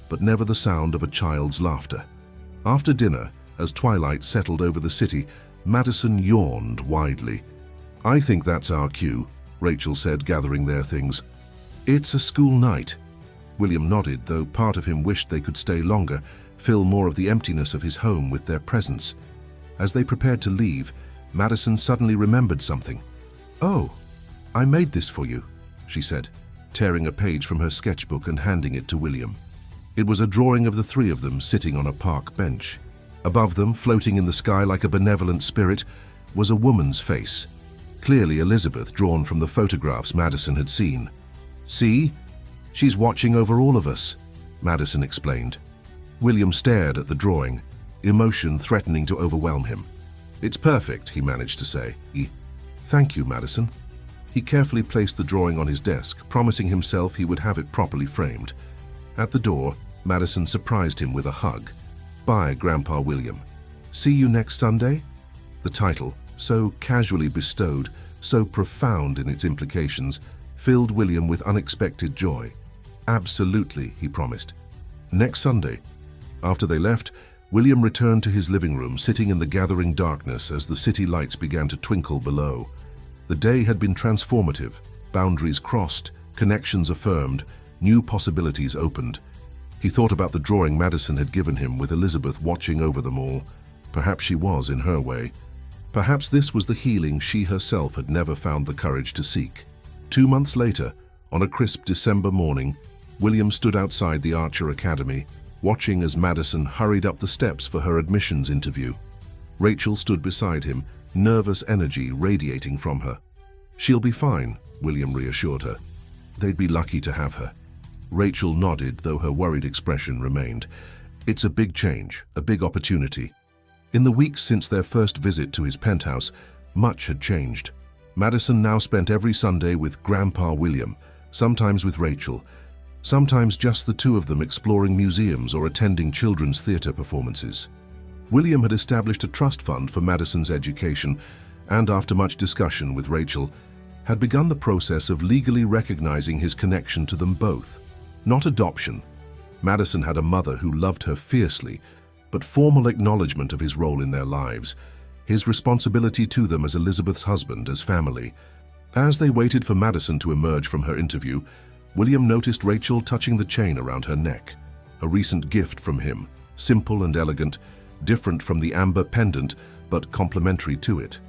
but never the sound of a child's laughter. After dinner, as twilight settled over the city, Madison yawned widely. "I think that's our cue," Rachel said, gathering their things. "It's a school night." William nodded, though part of him wished they could stay longer, fill more of the emptiness of his home with their presence. As they prepared to leave, Madison suddenly remembered something. "Oh, I made this for you," she said, tearing a page from her sketchbook and handing it to William. It was a drawing of the 3 of them sitting on a park bench. Above them, floating in the sky like a benevolent spirit, was a woman's face. Clearly Elizabeth, drawn from the photographs Madison had seen. "See? She's watching over all of us," Madison explained. William stared at the drawing, emotion threatening to overwhelm him. "It's perfect," he managed to say. "Thank you, Madison." He carefully placed the drawing on his desk, promising himself he would have it properly framed. At the door, Madison surprised him with a hug. "Bye, Grandpa William. See you next Sunday?" The title, so casually bestowed, so profound in its implications, filled William with unexpected joy. "Absolutely," he promised. "Next Sunday." After they left, William returned to his living room, sitting in the gathering darkness as the city lights began to twinkle below. The day had been transformative, boundaries crossed, connections affirmed, new possibilities opened. He thought about the drawing Madison had given him, with Elizabeth watching over them all. Perhaps she was in her way. Perhaps this was the healing she herself had never found the courage to seek. 2 months later, on a crisp December morning, William stood outside the Archer Academy, watching as Madison hurried up the steps for her admissions interview. Rachel stood beside him, nervous energy radiating from her. "She'll be fine," William reassured her. They'd be lucky to have her. Rachel nodded, though her worried expression remained. It's a big change, a big opportunity. In the weeks since their first visit to his penthouse, much had changed. Madison now spent every Sunday with Grandpa William, sometimes with Rachel, sometimes just the 2 of them exploring museums or attending children's theater performances. William had established a trust fund for Madison's education and, after much discussion with Rachel, had begun the process of legally recognizing his connection to them both. Not adoption. Madison had a mother who loved her fiercely, but formal acknowledgement of his role in their lives, his responsibility to them as Elizabeth's husband, as family. As they waited for Madison to emerge from her interview, William noticed Rachel touching the chain around her neck, a recent gift from him, simple and elegant, different from the amber pendant, but complementary to it.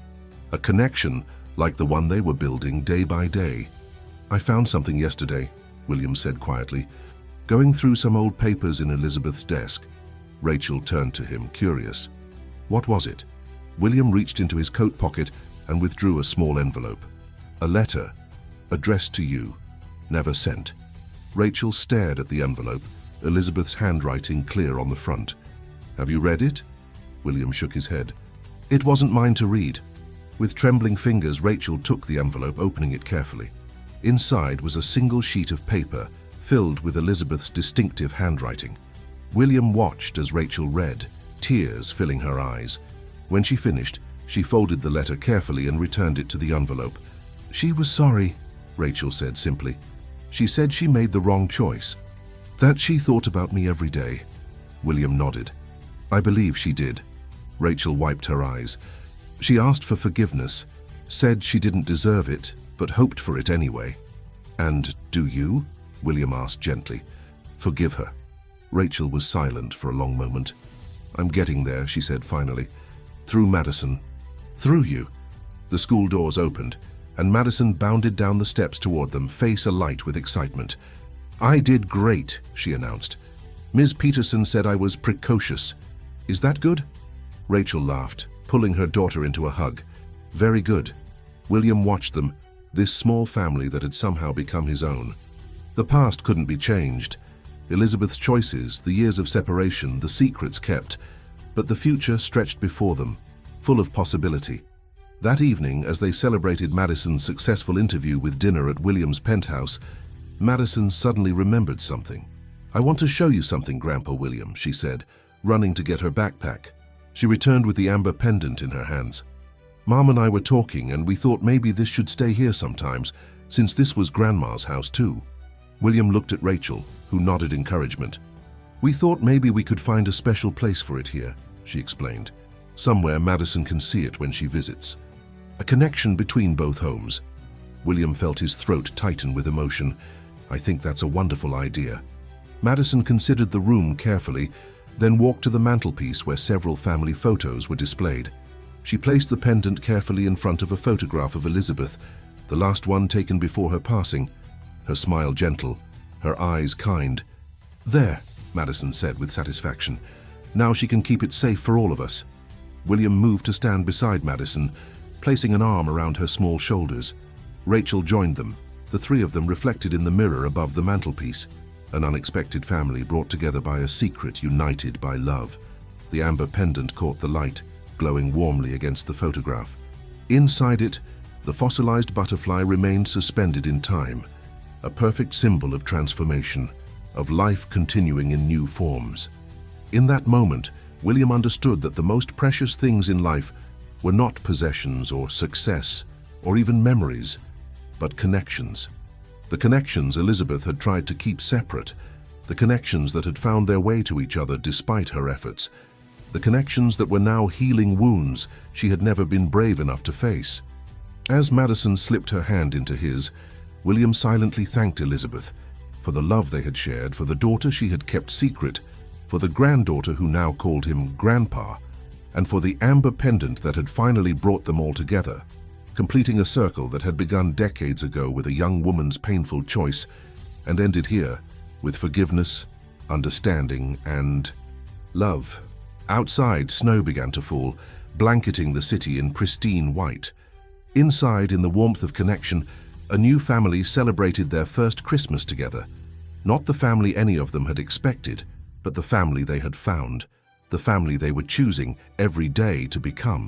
A connection like the one they were building day by day. "I found something yesterday," William said quietly, going through some old papers in Elizabeth's desk. Rachel turned to him, curious. "What was it?" William reached into his coat pocket and withdrew a small envelope. "A letter, addressed to you, never sent." Rachel stared at the envelope, Elizabeth's handwriting clear on the front. "Have you read it?" William shook his head. "It wasn't mine to read." With trembling fingers, Rachel took the envelope, opening it carefully. Inside was a single sheet of paper, filled with Elizabeth's distinctive handwriting. William watched as Rachel read, tears filling her eyes. When she finished, she folded the letter carefully and returned it to the envelope. "She was sorry," Rachel said simply. "She said she made the wrong choice. That she thought about me every day." William nodded. "I believe she did." Rachel wiped her eyes. "She asked for forgiveness, said she didn't deserve it, but hoped for it anyway." "And do you?" William asked gently. "Forgive her." Rachel was silent for a long moment. "I'm getting there," she said finally. "Through Madison." "Through you?" The school doors opened, and Madison bounded down the steps toward them, face alight with excitement. "I did great," she announced. "Ms. Peterson said I was precocious. Is that good?" Rachel laughed, pulling her daughter into a hug. "Very good." William watched them, this small family that had somehow become his own. The past couldn't be changed. Elizabeth's choices, the years of separation, the secrets kept, but the future stretched before them, full of possibility. That evening, as they celebrated Madison's successful interview with dinner at William's penthouse, Madison suddenly remembered something. "I want to show you something, Grandpa William," she said, running to get her backpack. She returned with the amber pendant in her hands. "Mom and I were talking, and we thought maybe this should stay here sometimes, since this was Grandma's house too." William looked at Rachel, who nodded encouragement. "We thought maybe we could find a special place for it here," she explained. "Somewhere Madison can see it when she visits. A connection between both homes." William felt his throat tighten with emotion. "I think that's a wonderful idea." Madison considered the room carefully, then walked to the mantelpiece where several family photos were displayed. She placed the pendant carefully in front of a photograph of Elizabeth, the last one taken before her passing, her smile gentle, her eyes kind. "There," Madison said with satisfaction. "Now she can keep it safe for all of us." William moved to stand beside Madison, placing an arm around her small shoulders. Rachel joined them, the three of them reflected in the mirror above the mantelpiece. An unexpected family brought together by a secret, united by love. The amber pendant caught the light, glowing warmly against the photograph. Inside it, the fossilized butterfly remained suspended in time, a perfect symbol of transformation, of life continuing in new forms. In that moment, William understood that the most precious things in life were not possessions or success, or even memories, but connections. The connections Elizabeth had tried to keep separate, the connections that had found their way to each other despite her efforts, the connections that were now healing wounds she had never been brave enough to face. As Madison slipped her hand into his, William silently thanked Elizabeth for the love they had shared, for the daughter she had kept secret, for the granddaughter who now called him Grandpa, and for the amber pendant that had finally brought them all together, completing a circle that had begun decades ago with a young woman's painful choice and ended here with forgiveness, understanding, and love. Outside, snow began to fall, blanketing the city in pristine white. Inside, in the warmth of connection, a new family celebrated their first Christmas together. Not the family any of them had expected, but the family they had found, the family they were choosing every day to become.